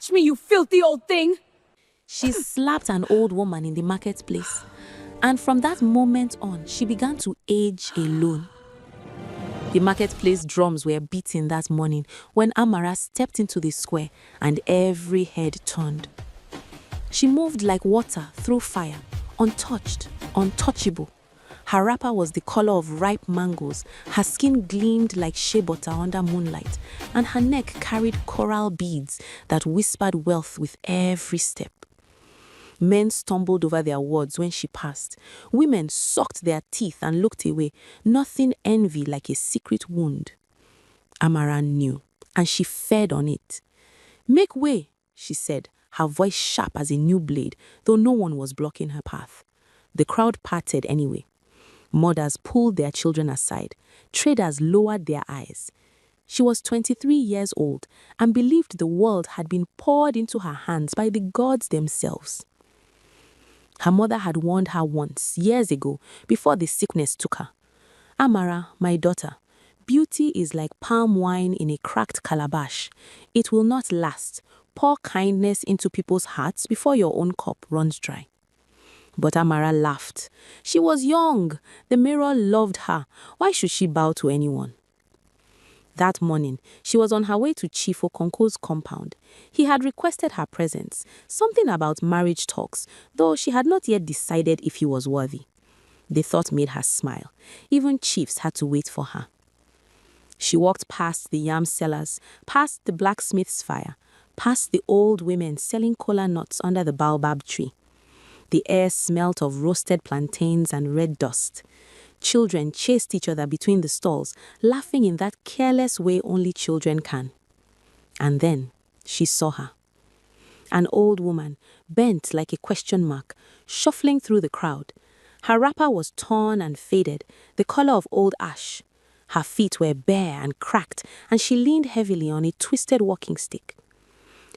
touch me, you filthy old thing! She slapped an old woman in the marketplace, and from that moment on, she began to age alone. The marketplace drums were beating that morning when Amara stepped into the square and every head turned. She moved like water through fire, untouched, untouchable. Her wrapper was the color of ripe mangoes, her skin gleamed like shea butter under moonlight, and her neck carried coral beads that whispered wealth with every step. Men stumbled over their words when she passed. Women sucked their teeth and looked away, nothing envy like a secret wound. Amara knew, and she fed on it. "Make way," she said, her voice sharp as a new blade, though no one was blocking her path. The crowd parted anyway. Mothers pulled their children aside. Traders lowered their eyes. She was 23 years old and believed the world had been poured into her hands by the gods themselves. Her mother had warned her once, years ago, before the sickness took her. "Amara, my daughter, beauty is like palm wine in a cracked calabash. It will not last. Pour kindness into people's hearts before your own cup runs dry." But Amara laughed. She was young. The mirror loved her. Why should she bow to anyone? That morning, she was on her way to Chief Okonko's compound. He had requested her presence, something about marriage talks, though she had not yet decided if he was worthy. The thought made her smile. Even chiefs had to wait for her. She walked past the yam sellers, past the blacksmith's fire, past the old women selling kola nuts under the baobab tree. The air smelt of roasted plantains and red dust. Children chased each other between the stalls, laughing in that careless way only children can. And then she saw her. An old woman, bent like a question mark, shuffling through the crowd. Her wrapper was torn and faded, the color of old ash. Her feet were bare and cracked, and she leaned heavily on a twisted walking stick.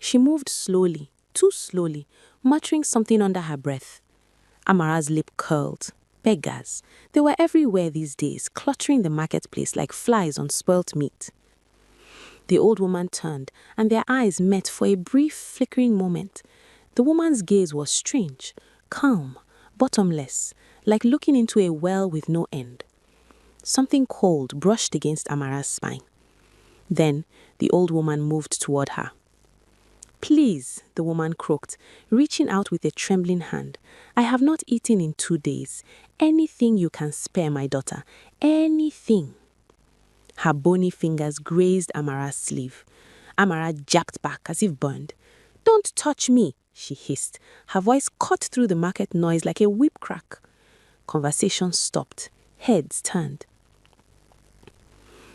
She moved slowly, too slowly, muttering something under her breath. Amara's lip curled. Beggars. They were everywhere these days, cluttering the marketplace like flies on spoilt meat. The old woman turned, and their eyes met for a brief, flickering moment. The woman's gaze was strange, calm, bottomless, like looking into a well with no end. Something cold brushed against Amara's spine. Then the old woman moved toward her. "Please," the woman croaked, reaching out with a trembling hand. "I have not eaten in 2 days. Anything you can spare, my daughter. Anything." Her bony fingers grazed Amara's sleeve. Amara jabbed back as if burned. "Don't touch me," she hissed. Her voice cut through the market noise like a whip crack. Conversation stopped. Heads turned.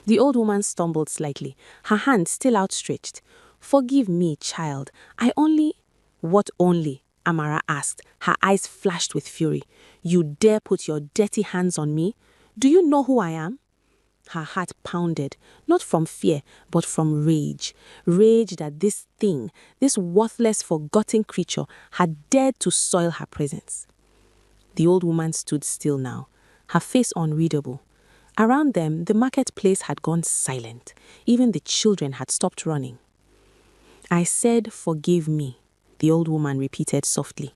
The old woman stumbled slightly, her hand still outstretched. "Forgive me, child. I only—" "What only?" Amara asked. Her eyes flashed with fury. "You dare put your dirty hands on me? Do you know who I am?" Her heart pounded, not from fear, but from rage. Rage that this thing, this worthless, forgotten creature, had dared to soil her presence. The old woman stood still now, her face unreadable. Around them, the marketplace had gone silent. Even the children had stopped running. "I said, forgive me," the old woman repeated softly.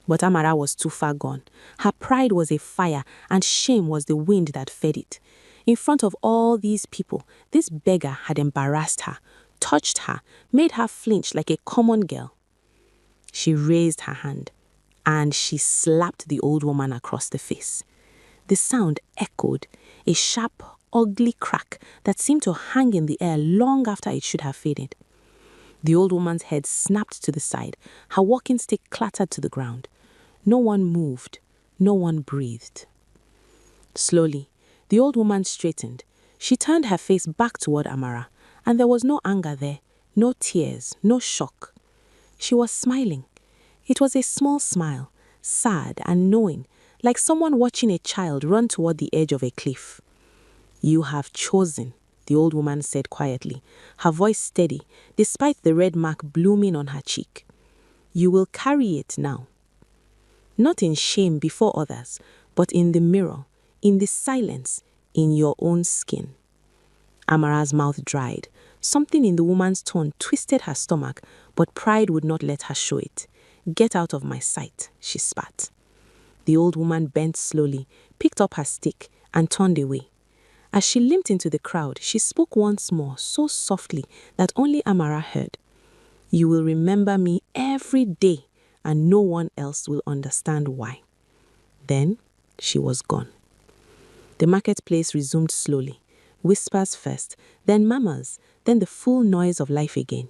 But Amara was too far gone. Her pride was a fire, and shame was the wind that fed it. In front of all these people, this beggar had embarrassed her, touched her, made her flinch like a common girl. She raised her hand, and she slapped the old woman across the face. The sound echoed, a sharp, ugly crack that seemed to hang in the air long after it should have faded. The old woman's head snapped to the side. Her walking stick clattered to the ground. No one moved. No one breathed. Slowly, the old woman straightened. She turned her face back toward Amara, and there was no anger there, no tears, no shock. She was smiling. It was a small smile, sad and knowing, like someone watching a child run toward the edge of a cliff. "You have chosen," the old woman said quietly, her voice steady, despite the red mark blooming on her cheek. "You will carry it now. Not in shame before others, but in the mirror, in the silence, in your own skin." Amara's mouth dried. Something in the woman's tone twisted her stomach, but pride would not let her show it. "Get out of my sight," she spat. The old woman bent slowly, picked up her stick, and turned away. As she limped into the crowd, she spoke once more, so softly that only Amara heard. "You will remember me every day, and no one else will understand why." Then she was gone. The marketplace resumed slowly, whispers first, then murmurs, then the full noise of life again.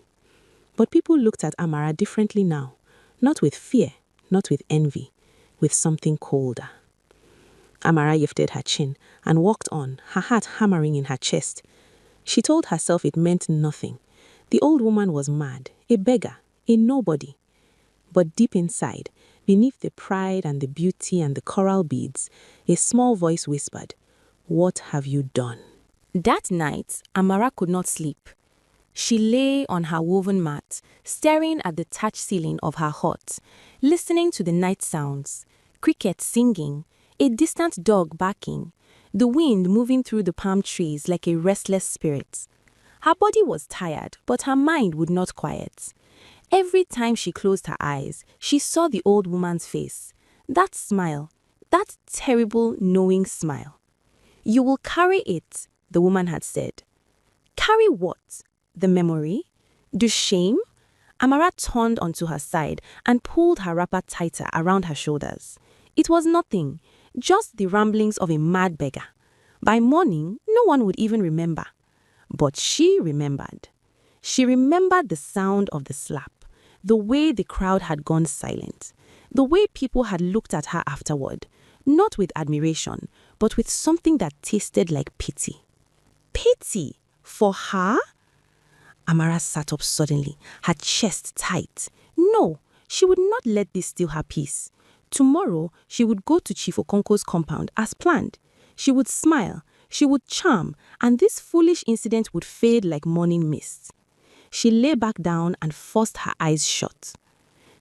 But people looked at Amara differently now, not with fear, not with envy, with something colder. Amara lifted her chin and walked on, her heart hammering in her chest. She told herself it meant nothing. The old woman was mad, a beggar, a nobody. But deep inside, beneath the pride and the beauty and the coral beads, a small voice whispered, "What have you done?" That night, Amara could not sleep. She lay on her woven mat, staring at the thatched ceiling of her hut, listening to the night sounds, crickets singing, a distant dog barking, the wind moving through the palm trees like a restless spirit. Her body was tired, but her mind would not quiet. Every time she closed her eyes, she saw the old woman's face, that smile, that terrible, knowing smile. "You will carry it," the woman had said. Carry what? The memory? The shame? Amara turned onto her side and pulled her wrapper tighter around her shoulders. It was nothing, just the ramblings of a mad beggar. By morning, no one would even remember. But she remembered. She remembered the sound of the slap, the way the crowd had gone silent, the way people had looked at her afterward, not with admiration, but with something that tasted like pity. Pity? For her? Amara sat up suddenly, her chest tight. No, she would not let this steal her peace. Tomorrow, she would go to Chief Okonko's compound as planned. She would smile, she would charm, and this foolish incident would fade like morning mist. She lay back down and forced her eyes shut.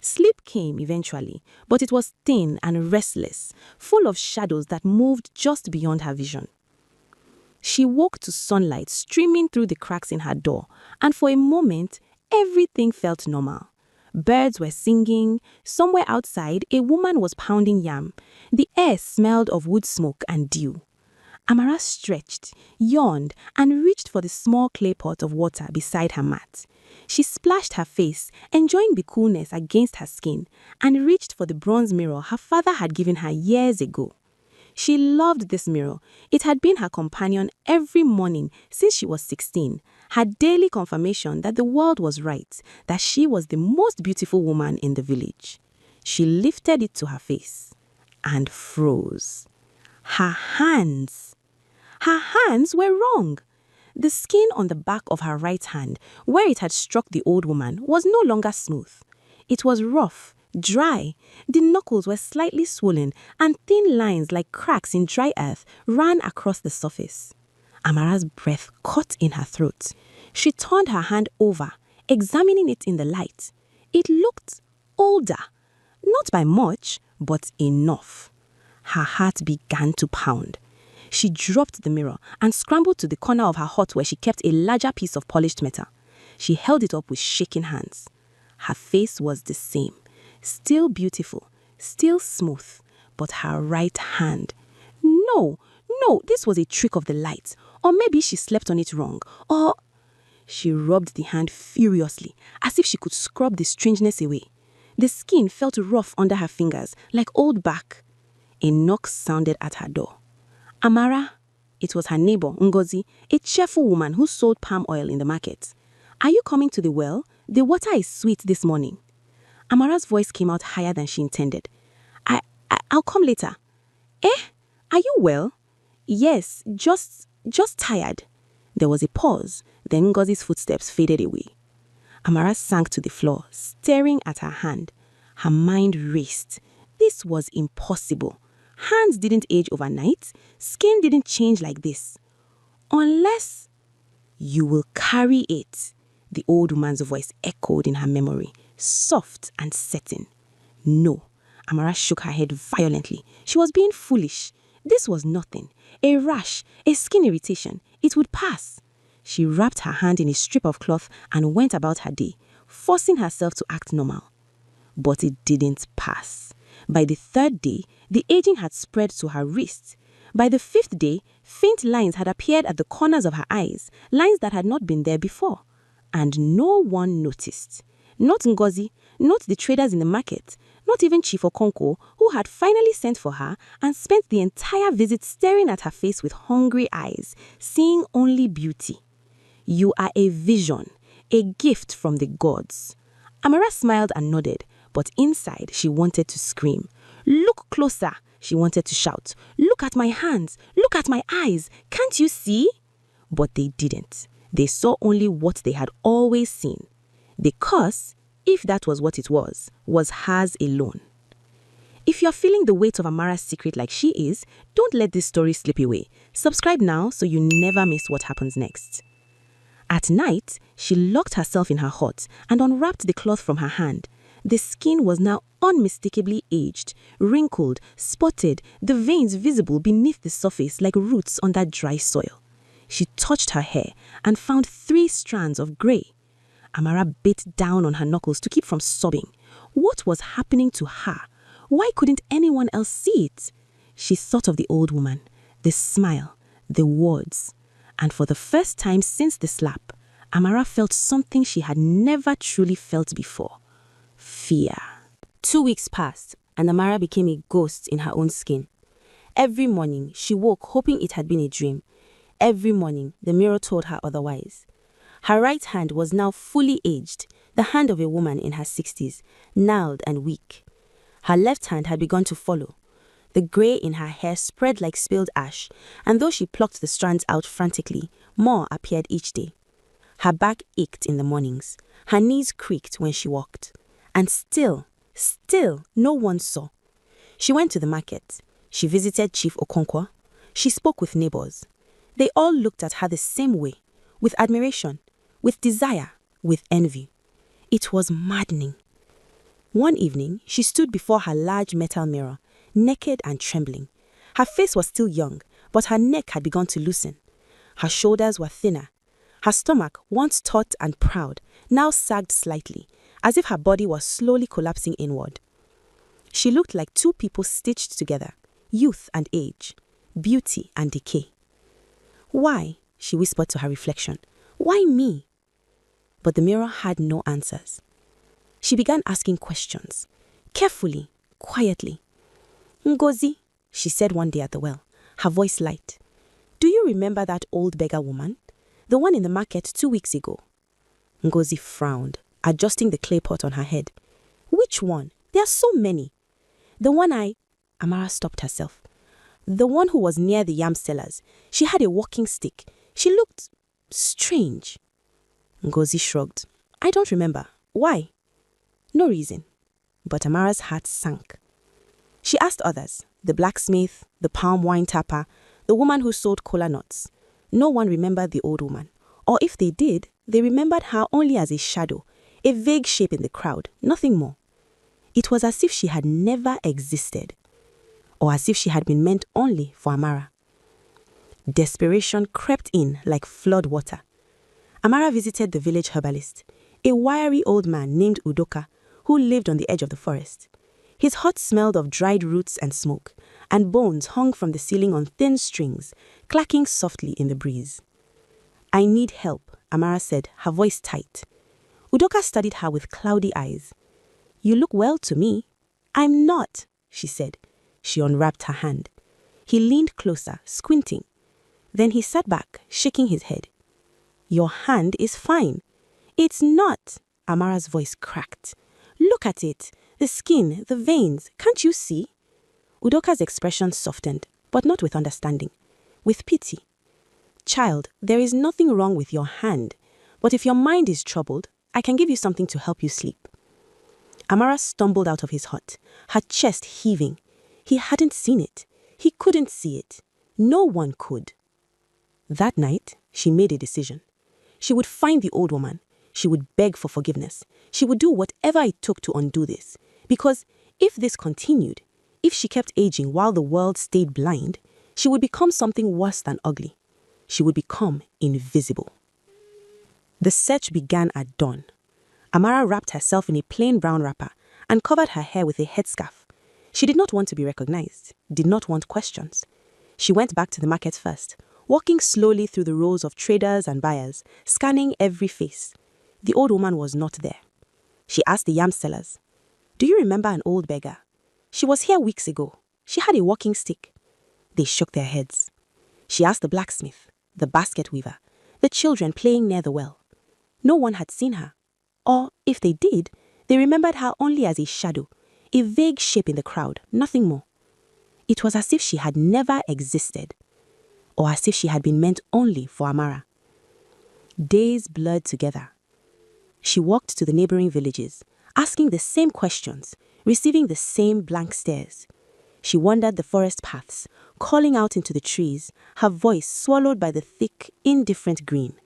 Sleep came eventually, but it was thin and restless, full of shadows that moved just beyond her vision. She woke to sunlight streaming through the cracks in her door, and for a moment, everything felt normal. Birds were singing. Somewhere outside, a woman was pounding yam. The air smelled of wood smoke and dew. Amara stretched, yawned, and reached for the small clay pot of water beside her mat. She splashed her face, enjoying the coolness against her skin, and reached for the bronze mirror her father had given her years ago. She loved this mirror. It had been her companion every morning since she was 16, her daily confirmation that the world was right, that she was the most beautiful woman in the village. She lifted it to her face and froze. Her hands were wrong. The skin on the back of her right hand, where it had struck the old woman, was no longer smooth. It was rough, dry. The knuckles were slightly swollen, and thin lines like cracks in dry earth ran across the surface. Amara's breath caught in her throat. She turned her hand over, examining it in the light. It looked older. Not by much, but enough. Her heart began to pound. She dropped the mirror and scrambled to the corner of her hut where she kept a larger piece of polished metal. She held it up with shaking hands. Her face was the same, still beautiful, still smooth, but her right hand. No, this was a trick of the light. Or maybe she slept on it wrong. Or... She rubbed the hand furiously, as if she could scrub the strangeness away. The skin felt rough under her fingers, like old bark. A knock sounded at her door. Amara, it was her neighbor, Ngozi, a cheerful woman who sold palm oil in the market. Are you coming to the well? The water is sweet this morning. Amara's voice came out higher than she intended. I'll come later. Are you well? Yes, just tired. There was a pause, then Ngozi's footsteps faded away. Amara sank to the floor, staring at her hand. Her mind raced. This was impossible. Hands didn't age overnight. Skin didn't change like this. Unless you will carry it, the old woman's voice echoed in her memory, soft and certain. No. Amara shook her head violently. She was being foolish. This was nothing. A rash, a skin irritation. It would pass. She wrapped her hand in a strip of cloth and went about her day, forcing herself to act normal. But it didn't pass. By the third day, the aging had spread to her wrists. By the fifth day, faint lines had appeared at the corners of her eyes, lines that had not been there before. And no one noticed. Not Ngozi, not the traders in the market, not even Chief Okonko, who had finally sent for her and spent the entire visit staring at her face with hungry eyes, seeing only beauty. You are a vision, a gift from the gods. Amara smiled and nodded, but inside she wanted to scream. Look closer, she wanted to shout. Look at my hands, look at my eyes, can't you see? But they didn't. They saw only what they had always seen. Because, if that was what it was hers alone. If you're feeling the weight of Amara's secret like she is, don't let this story slip away. Subscribe now so you never miss what happens next. At night, she locked herself in her hut and unwrapped the cloth from her hand. The skin was now unmistakably aged, wrinkled, spotted, the veins visible beneath the surface like roots under dry soil. She touched her hair and found 3 strands of grey. Amara bit down on her knuckles to keep from sobbing. What was happening to her? Why couldn't anyone else see it? She thought of the old woman, the smile, the words. And for the first time since the slap, Amara felt something she had never truly felt before. Fear. 2 weeks passed, and Amara became a ghost in her own skin. Every morning, she woke hoping it had been a dream. Every morning, the mirror told her otherwise. Her right hand was now fully aged, the hand of a woman in her 60s, gnarled and weak. Her left hand had begun to follow. The grey in her hair spread like spilled ash, and though she plucked the strands out frantically, more appeared each day. Her back ached in the mornings. Her knees creaked when she walked. And still, no one saw. She went to the market. She visited Chief Okonkwo. She spoke with neighbors. They all looked at her the same way, with admiration, with desire, with envy. It was maddening. One evening, she stood before her large metal mirror, naked and trembling. Her face was still young, but her neck had begun to loosen. Her shoulders were thinner. Her stomach, once taut and proud, now sagged slightly, as if her body was slowly collapsing inward. She looked like 2 people stitched together, youth and age, beauty and decay. Why? She whispered to her reflection. Why me? But the mirror had no answers. She began asking questions, carefully, quietly. Ngozi, she said one day at the well, her voice light. Do you remember that old beggar woman? The one in the market 2 weeks ago? Ngozi frowned, adjusting the clay pot on her head. Which one? There are so many. The one Amara stopped herself. The one who was near the yam sellers. She had a walking stick. She looked strange. Ngozi shrugged. I don't remember. Why? No reason. But Amara's heart sank. She asked others, the blacksmith, the palm wine tapper, the woman who sold kola nuts. No one remembered the old woman. Or if they did, they remembered her only as a shadow, a vague shape in the crowd, nothing more. It was as if she had never existed, or as if she had been meant only for Amara. Desperation crept in like flood water. Amara visited the village herbalist, a wiry old man named Udoka, who lived on the edge of the forest. His hut smelled of dried roots and smoke, and bones hung from the ceiling on thin strings, clacking softly in the breeze. I need help, Amara said, her voice tight. Udoka studied her with cloudy eyes. You look well to me. I'm not, she said. She unwrapped her hand. He leaned closer, squinting. Then he sat back, shaking his head. Your hand is fine. It's not, Amara's voice cracked. Look at it. The skin, the veins. Can't you see? Udoka's expression softened, but not with understanding. With pity. Child, there is nothing wrong with your hand. But if your mind is troubled, I can give you something to help you sleep. Amara stumbled out of his hut, her chest heaving. He hadn't seen it. He couldn't see it. No one could. That night, she made a decision. She would find the old woman. She would beg for forgiveness. She would do whatever it took to undo this. Because if this continued, if she kept aging while the world stayed blind, she would become something worse than ugly. She would become invisible. The search began at dawn. Amara wrapped herself in a plain brown wrapper and covered her hair with a headscarf. She did not want to be recognized, did not want questions. She went back to the market first, walking slowly through the rows of traders and buyers, scanning every face. The old woman was not there. She asked the yam sellers, "Do you remember an old beggar? She was here weeks ago. She had a walking stick." They shook their heads. She asked the blacksmith, the basket weaver, the children playing near the well. No one had seen her. Or, if they did, they remembered her only as a shadow, a vague shape in the crowd, nothing more. It was as if she had never existed, or as if she had been meant only for Amara. Days blurred together. She walked to the neighboring villages, asking the same questions, receiving the same blank stares. She wandered the forest paths, calling out into the trees, her voice swallowed by the thick, indifferent green.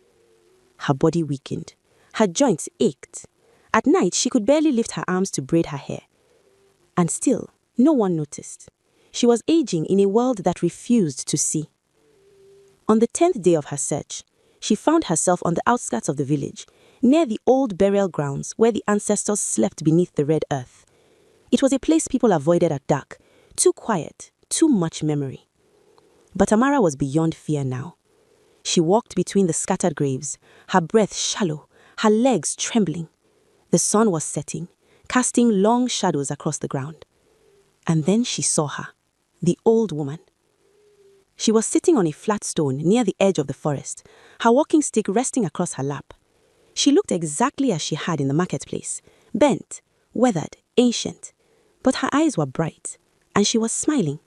Her body weakened. Her joints ached. At night, she could barely lift her arms to braid her hair. And still, no one noticed. She was aging in a world that refused to see. On the 10th day of her search, she found herself on the outskirts of the village, near the old burial grounds where the ancestors slept beneath the red earth. It was a place people avoided at dark, too quiet, too much memory. But Amara was beyond fear now. She walked between the scattered graves, her breath shallow, her legs trembling. The sun was setting, casting long shadows across the ground. And then she saw her, the old woman. She was sitting on a flat stone near the edge of the forest, her walking stick resting across her lap. She looked exactly as she had in the marketplace, bent, weathered, ancient. But her eyes were bright, and she was smiling.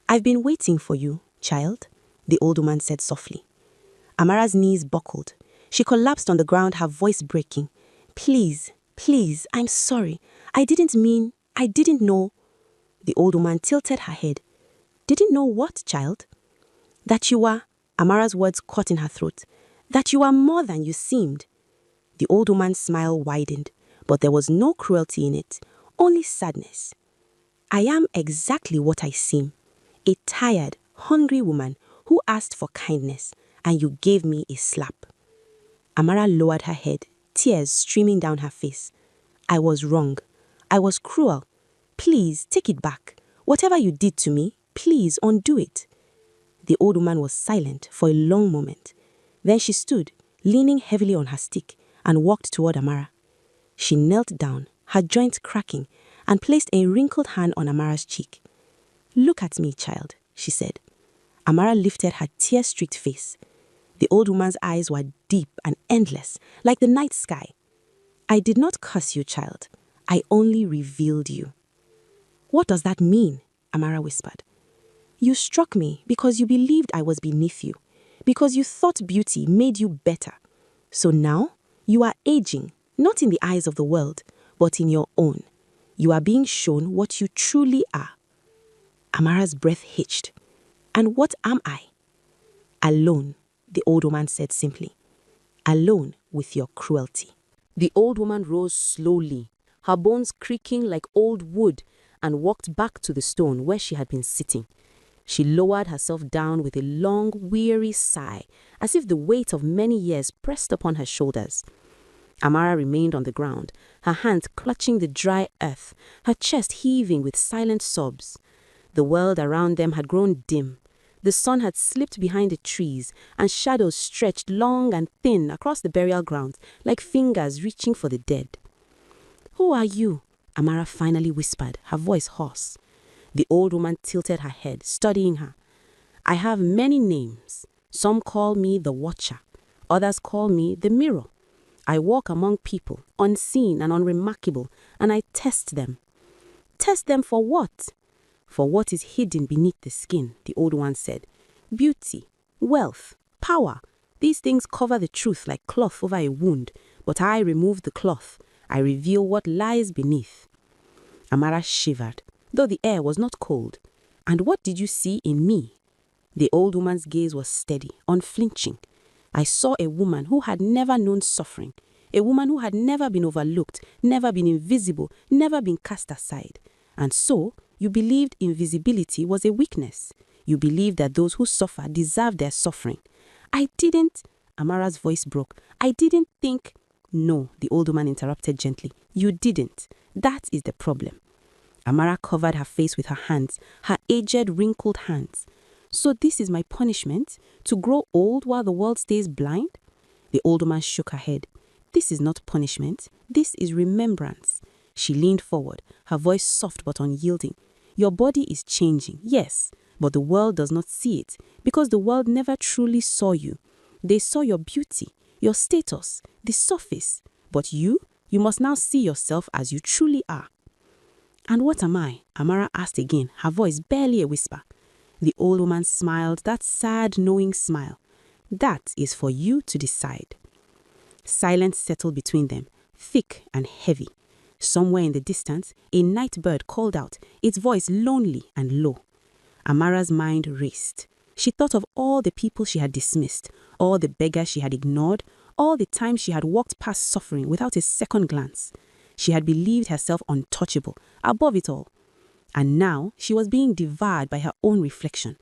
"I've been waiting for you, child," the old woman said softly. Amara's knees buckled. She collapsed on the ground, her voice breaking. Please, I'm sorry. I didn't know." The old woman tilted her head. "Didn't know what, child?" "That you were," Amara's words caught in her throat, "that you are more than you seemed." The old woman's smile widened, but there was no cruelty in it, only sadness. "I am exactly what I seem, a tired, hungry woman who asked for kindness, and you gave me a slap." Amara lowered her head, tears streaming down her face. "I was wrong. I was cruel. Please take it back. Whatever you did to me, please undo it." The old woman was silent for a long moment. Then she stood, leaning heavily on her stick, and walked toward Amara. She knelt down, her joints cracking, and placed a wrinkled hand on Amara's cheek. "Look at me, child," she said. Amara lifted her tear-streaked face. The old woman's eyes were deep and endless, like the night sky. "I did not curse you, child. I only revealed you." "What does that mean?" Amara whispered. "You struck me because you believed I was beneath you, because you thought beauty made you better. So now you are aging, not in the eyes of the world, but in your own. You are being shown what you truly are." Amara's breath hitched. "And what am I?" "Alone," the old woman said simply. "Alone with your cruelty." The old woman rose slowly, her bones creaking like old wood, and walked back to the stone where she had been sitting. She lowered herself down with a long, weary sigh, as if the weight of many years pressed upon her shoulders. Amara remained on the ground, her hands clutching the dry earth, her chest heaving with silent sobs. The world around them had grown dim. The sun had slipped behind the trees, and shadows stretched long and thin across the burial grounds like fingers reaching for the dead. "Who are you?" Amara finally whispered, her voice hoarse. The old woman tilted her head, studying her. "I have many names. Some call me the Watcher. Others call me the Mirror. I walk among people, unseen and unremarkable, and I test them." "Test them for what?" "For what is hidden beneath the skin," the old one said. "Beauty, wealth, power. These things cover the truth like cloth over a wound, but I remove the cloth. I reveal what lies beneath." Amara shivered, though the air was not cold. "And what did you see in me?" The old woman's gaze was steady, unflinching. "I saw a woman who had never known suffering, a woman who had never been overlooked, never been invisible, never been cast aside. And so, you believed invisibility was a weakness. You believed that those who suffer deserved their suffering. I didn't," Amara's voice broke. I didn't think. No, the old woman interrupted gently. You didn't. That is the problem. Amara covered her face with her hands, her aged, wrinkled hands. So this is my punishment? To grow old while the world stays blind? The old woman shook her head. This is not punishment. This is remembrance. She leaned forward, her voice soft but unyielding. Your body is changing, yes, but the world does not see it because the world never truly saw you. They saw your beauty, your status, the surface. But you must now see yourself as you truly are. And what am I? Amara asked again, her voice barely a whisper. The old woman smiled, that sad, knowing smile. That is for you to decide. Silence settled between them, thick and heavy. Somewhere in the distance, a night bird called out, its voice lonely and low. Amara's mind raced. She thought of all the people she had dismissed, all the beggars she had ignored, all the times she had walked past suffering without a second glance. She had believed herself untouchable, above it all. And now she was being devoured by her own reflection.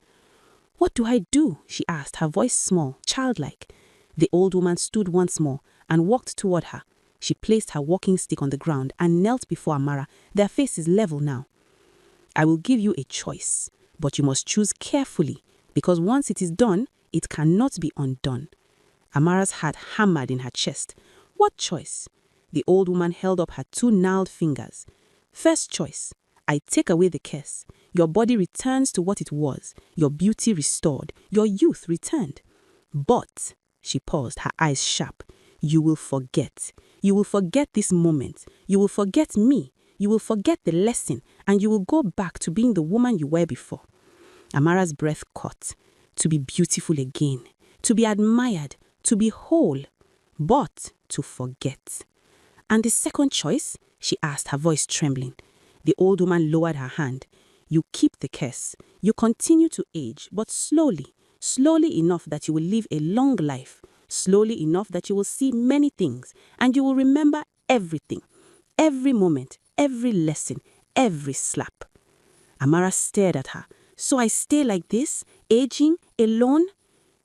What do I do? She asked, her voice small, childlike. The old woman stood once more and walked toward her. She placed her walking stick on the ground and knelt before Amara, their faces level now. I will give you a choice, but you must choose carefully, because once it is done, it cannot be undone. Amara's heart hammered in her chest. What choice? The old woman held up her two gnarled fingers. First choice, I take away the curse. Your body returns to what it was, your beauty restored, your youth returned. But, she paused, her eyes sharp, you will forget. You will forget this moment. You will forget me. You will forget the lesson, and you will go back to being the woman you were before. Amara's breath caught. To be beautiful again, to be admired, to be whole, but to forget. And the second choice? She asked, her voice trembling. The old woman lowered her hand. You keep the curse. You continue to age, but slowly, slowly enough that you will live a long life, slowly enough that you will see many things, and you will remember everything, every moment, every lesson, every slap. Amara stared at her. So I stay like this, aging, alone?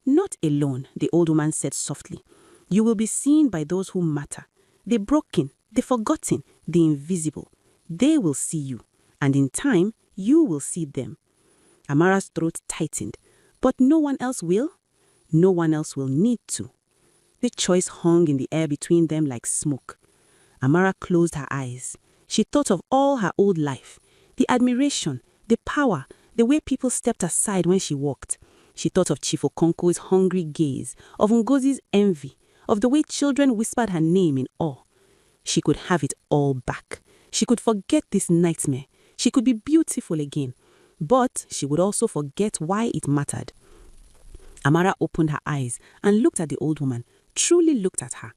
Not alone, the old woman said softly. You will be seen by those who matter. The broken, the forgotten, the invisible. They will see you, and in time, you will see them. Amara's throat tightened. But no one else will? No one else will need to. The choice hung in the air between them like smoke. Amara closed her eyes. She thought of all her old life, the admiration, the power, the way people stepped aside when she walked. She thought of Chief Okonkwo's hungry gaze, of Ngozi's envy, of the way children whispered her name in awe. She could have it all back. She could forget this nightmare. She could be beautiful again. But she would also forget why it mattered. Amara opened her eyes and looked at the old woman, truly looked at her.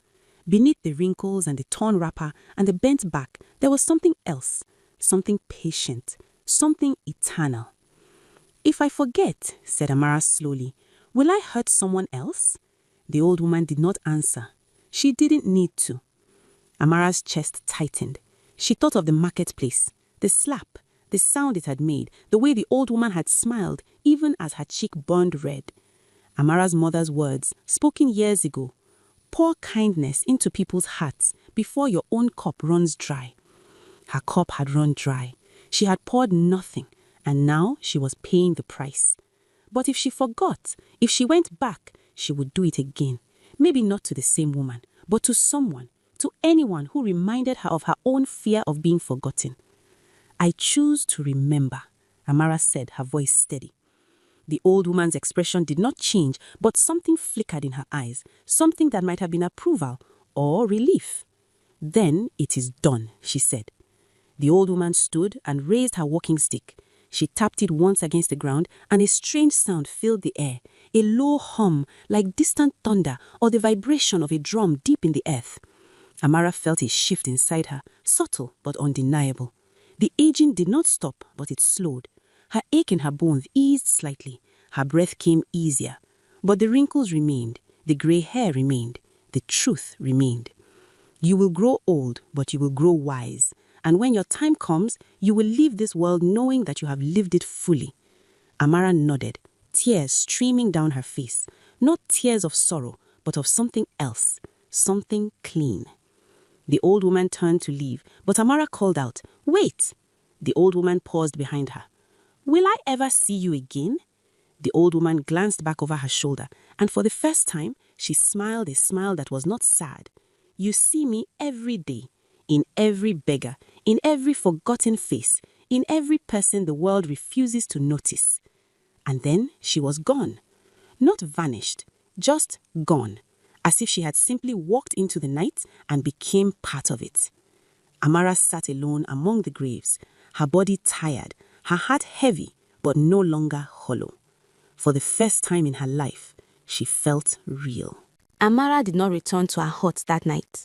Beneath the wrinkles and the torn wrapper and the bent back, there was something else, something patient, something eternal. If I forget, said Amara slowly, will I hurt someone else? The old woman did not answer. She didn't need to. Amara's chest tightened. She thought of the marketplace, the slap, the sound it had made, the way the old woman had smiled, even as her cheek burned red. Amara's mother's words, spoken years ago. Pour kindness into people's hearts before your own cup runs dry. Her cup had run dry. She had poured nothing, and now she was paying the price. But if she forgot, if she went back, she would do it again. Maybe not to the same woman, but to someone, to anyone who reminded her of her own fear of being forgotten. I choose to remember, Amara said, her voice steady. The old woman's expression did not change, but something flickered in her eyes, something that might have been approval or relief. Then it is done, she said. The old woman stood and raised her walking stick. She tapped it once against the ground, and a strange sound filled the air, a low hum like distant thunder or the vibration of a drum deep in the earth. Amara felt a shift inside her, subtle but undeniable. The aging did not stop, but it slowed. Her ache in her bones eased slightly. Her breath came easier. But the wrinkles remained, the grey hair remained, the truth remained. You will grow old, but you will grow wise. And when your time comes, you will leave this world knowing that you have lived it fully. Amara nodded, tears streaming down her face. Not tears of sorrow, but of something else, something clean. The old woman turned to leave, but Amara called out, "Wait!" The old woman paused behind her. "Will I ever see you again?" The old woman glanced back over her shoulder, and for the first time, she smiled a smile that was not sad. "You see me every day, in every beggar, in every forgotten face, in every person the world refuses to notice." And then she was gone. Not vanished, just gone, as if she had simply walked into the night and became part of it. Amara sat alone among the graves, her body tired, her heart heavy, but no longer hollow. For the first time in her life, she felt real. Amara did not return to her hut that night.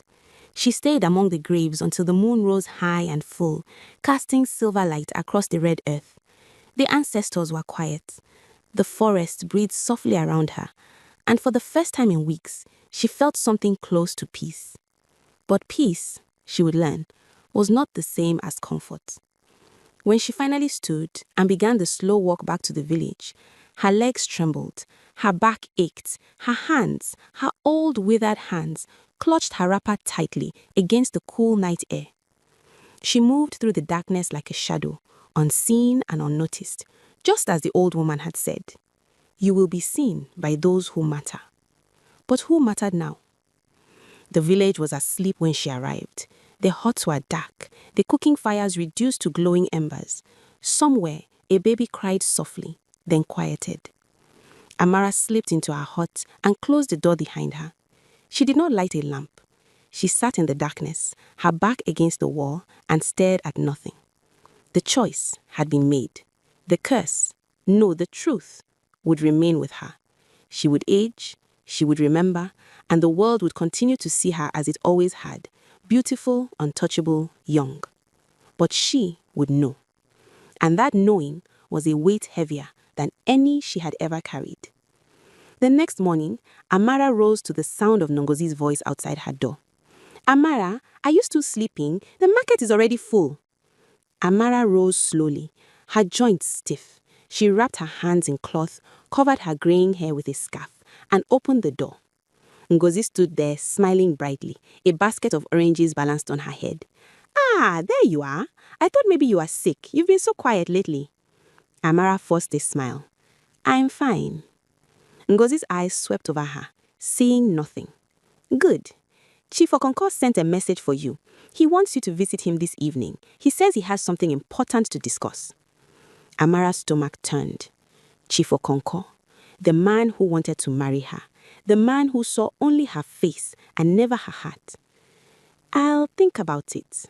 She stayed among the graves until the moon rose high and full, casting silver light across the red earth. The ancestors were quiet. The forest breathed softly around her, and for the first time in weeks, she felt something close to peace. But peace, she would learn, was not the same as comfort. When she finally stood and began the slow walk back to the village, her legs trembled, her back ached, her hands, her old withered hands, clutched her wrapper tightly against the cool night air. She moved through the darkness like a shadow, unseen and unnoticed, just as the old woman had said. You will be seen by those who matter. But who mattered now? The village was asleep when she arrived. The huts were dark, the cooking fires reduced to glowing embers. Somewhere, a baby cried softly, then quieted. Amara slipped into her hut and closed the door behind her. She did not light a lamp. She sat in the darkness, her back against the wall, and stared at nothing. The choice had been made. The curse, no, the truth, would remain with her. She would age, she would remember, and the world would continue to see her as it always had, beautiful, untouchable, young. But she would know. And that knowing was a weight heavier than any she had ever carried. The next morning, Amara rose to the sound of Nongozi's voice outside her door. "Amara, are you still sleeping? The market is already full." Amara rose slowly, her joints stiff. She wrapped her hands in cloth, covered her graying hair with a scarf, and opened the door. Ngozi stood there, smiling brightly, a basket of oranges balanced on her head. "Ah, there you are. I thought maybe you are sick. You've been so quiet lately." Amara forced a smile. "I'm fine." Ngozi's eyes swept over her, saying nothing. "Good. Chief Okonkwo sent a message for you. He wants you to visit him this evening. He says he has something important to discuss." Amara's stomach turned. Chief Okonkwo, the man who wanted to marry her, the man who saw only her face and never her heart. "I'll think about it,"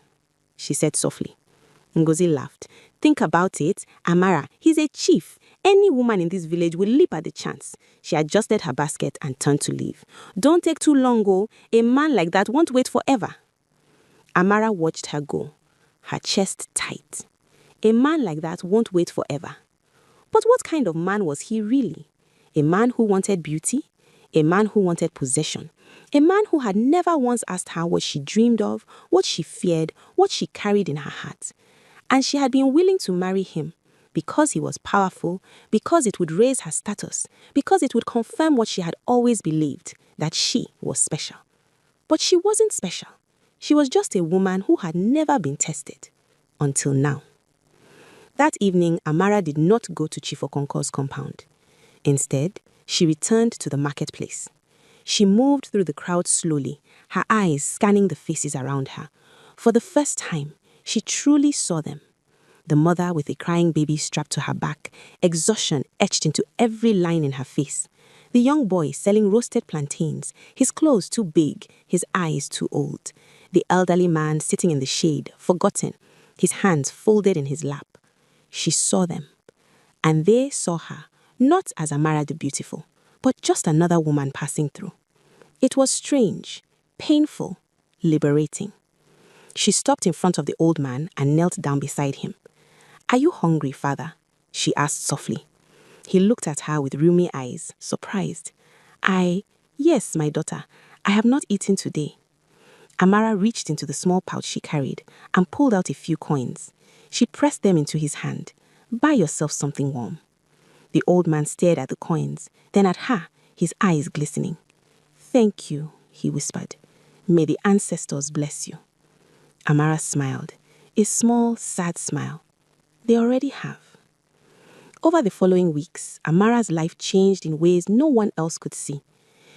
she said softly. Ngozi laughed. "Think about it? Amara, he's a chief. Any woman in this village will leap at the chance." She adjusted her basket and turned to leave. "Don't take too long, oh. A man like that won't wait forever." Amara watched her go, her chest tight. A man like that won't wait forever. But what kind of man was he really? A man who wanted beauty? A man who wanted possession? A man who had never once asked her what she dreamed of, what she feared, what she carried in her heart. And she had been willing to marry him because he was powerful, because it would raise her status, because it would confirm what she had always believed, that she was special. But she wasn't special. She was just a woman who had never been tested. Until now. That evening, Amara did not go to Chief Okonkwo's compound. Instead, she returned to the marketplace. She moved through the crowd slowly, her eyes scanning the faces around her. For the first time, she truly saw them. The mother with a crying baby strapped to her back, exhaustion etched into every line in her face. The young boy selling roasted plantains, his clothes too big, his eyes too old. The elderly man sitting in the shade, forgotten, his hands folded in his lap. She saw them. And they saw her, not as Amara the Beautiful, but just another woman passing through. It was strange, painful, liberating. She stopped in front of the old man and knelt down beside him. "Are you hungry, father?" she asked softly. He looked at her with rheumy eyes, surprised. Yes, my daughter. I have not eaten today." Amara reached into the small pouch she carried and pulled out a few coins. She pressed them into his hand. "Buy yourself something warm." The old man stared at the coins, then at her, his eyes glistening. Thank you, he whispered. May the ancestors bless you. Amara smiled, a small, sad smile. They already have. Over the following weeks, Amara's life changed in ways no one else could see.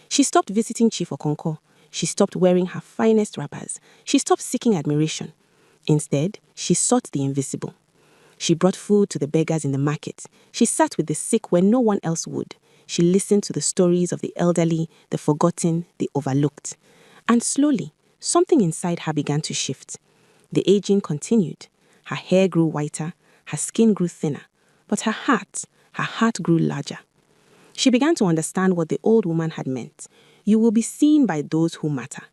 She stopped visiting Chief Okonkwo. She stopped wearing her finest wrappers. She stopped seeking admiration. Instead, she sought the invisible. She brought food to the beggars in the market. She sat with the sick where no one else would. She listened to the stories of the elderly, the forgotten, the overlooked. And slowly, something inside her began to shift. The aging continued. Her hair grew whiter, her skin grew thinner, but her heart grew larger. She began to understand what the old woman had meant. You will be seen by those who matter.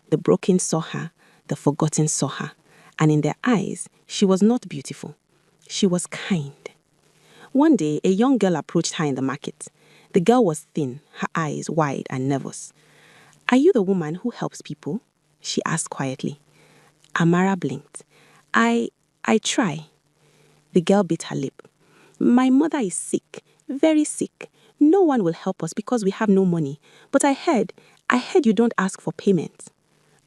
The broken saw her, the forgotten saw her, and in their eyes, she was not beautiful. She was kind. One day, a young girl approached her in the market. The girl was thin, her eyes wide and nervous. Are you the woman who helps people? She asked quietly. Amara blinked. I try. The girl bit her lip. My mother is sick, very sick. No one will help us because we have no money. But I heard you don't ask for payment.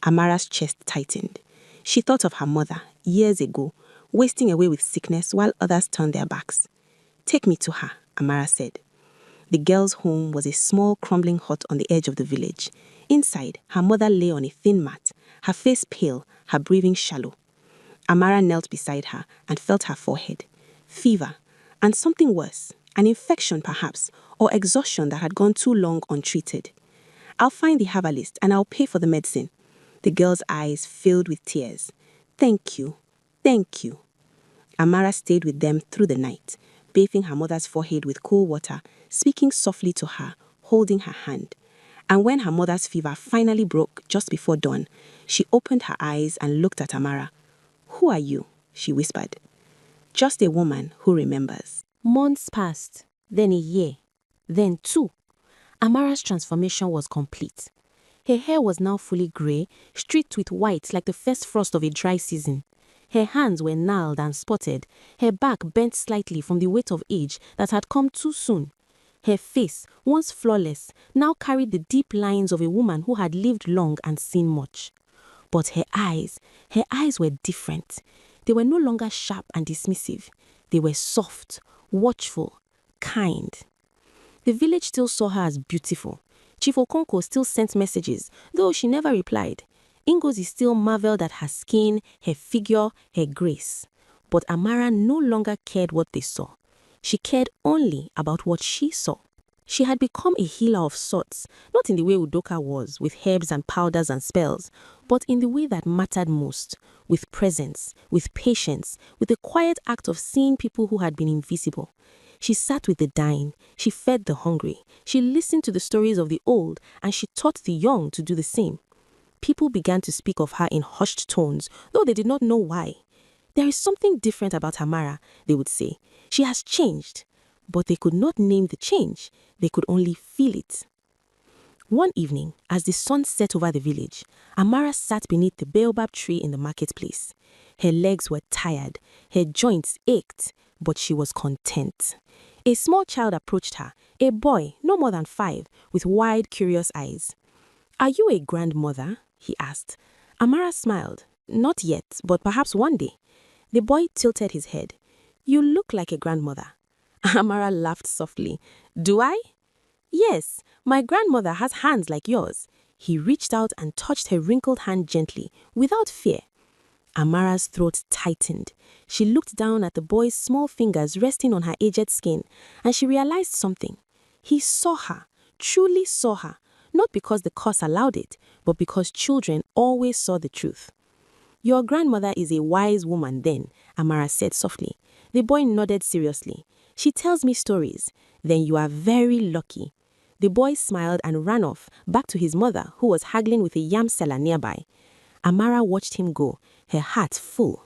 Amara's chest tightened. She thought of her mother, years ago, wasting away with sickness while others turned their backs. Take me to her, Amara said. The girl's home was a small crumbling hut on the edge of the village. Inside, her mother lay on a thin mat, her face pale, her breathing shallow. Amara knelt beside her and felt her forehead. Fever, and something worse, an infection perhaps, or exhaustion that had gone too long untreated. I'll find the herbalist and I'll pay for the medicine. The girl's eyes filled with tears. Thank you, thank you. Amara stayed with them through the night, bathing her mother's forehead with cool water, speaking softly to her, holding her hand. And when her mother's fever finally broke just before dawn, she opened her eyes and looked at Amara. Who are you? She whispered. Just a woman who remembers. Months passed, then a year, then 2. Amara's transformation was complete. Her hair was now fully grey, streaked with white like the first frost of a dry season. Her hands were gnarled and spotted, her back bent slightly from the weight of age that had come too soon. Her face, once flawless, now carried the deep lines of a woman who had lived long and seen much. But her eyes were different. They were no longer sharp and dismissive. They were soft, watchful, kind. The village still saw her as beautiful. Chief Okonkwo still sent messages, though she never replied. Ngozi still marveled at her skin, her figure, her grace. But Amara no longer cared what they saw. She cared only about what she saw. She had become a healer of sorts, not in the way Udoka was, with herbs and powders and spells, but in the way that mattered most, with presence, with patience, with the quiet act of seeing people who had been invisible. She sat with the dying, she fed the hungry, she listened to the stories of the old, and she taught the young to do the same. People began to speak of her in hushed tones, though they did not know why. There is something different about Amara, they would say. She has changed. But they could not name the change. They could only feel it. One evening, as the sun set over the village, Amara sat beneath the baobab tree in the marketplace. Her legs were tired, her joints ached, but she was content. A small child approached her, a boy, no more than 5, with wide, curious eyes. Are you a grandmother? He asked. Amara smiled. Not yet, but perhaps one day. The boy tilted his head. You look like a grandmother. Amara laughed softly. Do I? Yes, my grandmother has hands like yours. He reached out and touched her wrinkled hand gently, without fear. Amara's throat tightened. She looked down at the boy's small fingers resting on her aged skin, and she realized something. He saw her, truly saw her, not because the curse allowed it, but because children always saw the truth. Your grandmother is a wise woman then, Amara said softly. The boy nodded seriously. She tells me stories. Then you are very lucky. The boy smiled and ran off, back to his mother, who was haggling with a yam seller nearby. Amara watched him go, her heart full.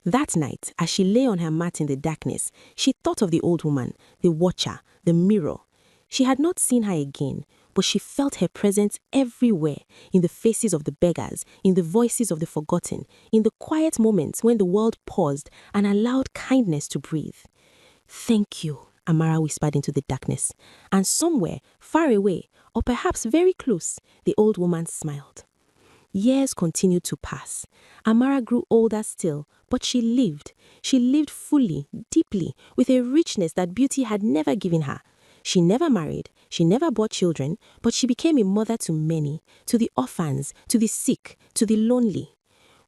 That night, as she lay on her mat in the darkness, she thought of the old woman, the watcher, the mirror. She had not seen her again, but she felt her presence everywhere, in the faces of the beggars, in the voices of the forgotten, in the quiet moments when the world paused and allowed kindness to breathe. Thank you, Amara whispered into the darkness. And somewhere, far away, or perhaps very close, the old woman smiled. Years continued to pass. Amara grew older still, but she lived. She lived fully, deeply, with a richness that beauty had never given her. She never married, she never bore children, but she became a mother to many, to the orphans, to the sick, to the lonely.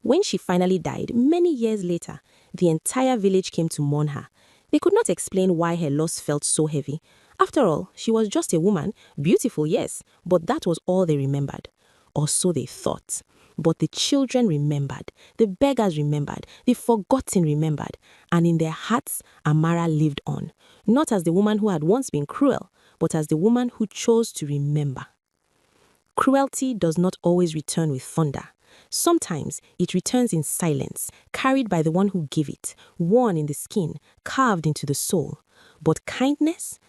When she finally died, many years later, the entire village came to mourn her. They could not explain why her loss felt so heavy. After all, she was just a woman, beautiful, yes, but that was all they remembered. Or so they thought. But the children remembered, the beggars remembered, the forgotten remembered, and in their hearts, Amara lived on, not as the woman who had once been cruel, but as the woman who chose to remember. Cruelty does not always return with thunder. Sometimes it returns in silence, carried by the one who gave it, worn in the skin, carved into the soul. But kindness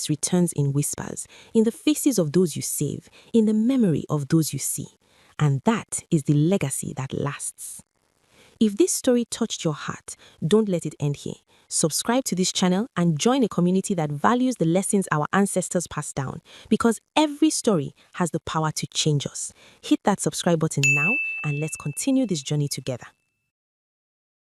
returns in whispers, in the faces of those you save, in the memory of those you see. And that is the legacy that lasts. If this story touched your heart, don't let it end here. Subscribe to this channel and join a community that values the lessons our ancestors passed down, because every story has the power to change us. Hit that subscribe button now and let's continue this journey together.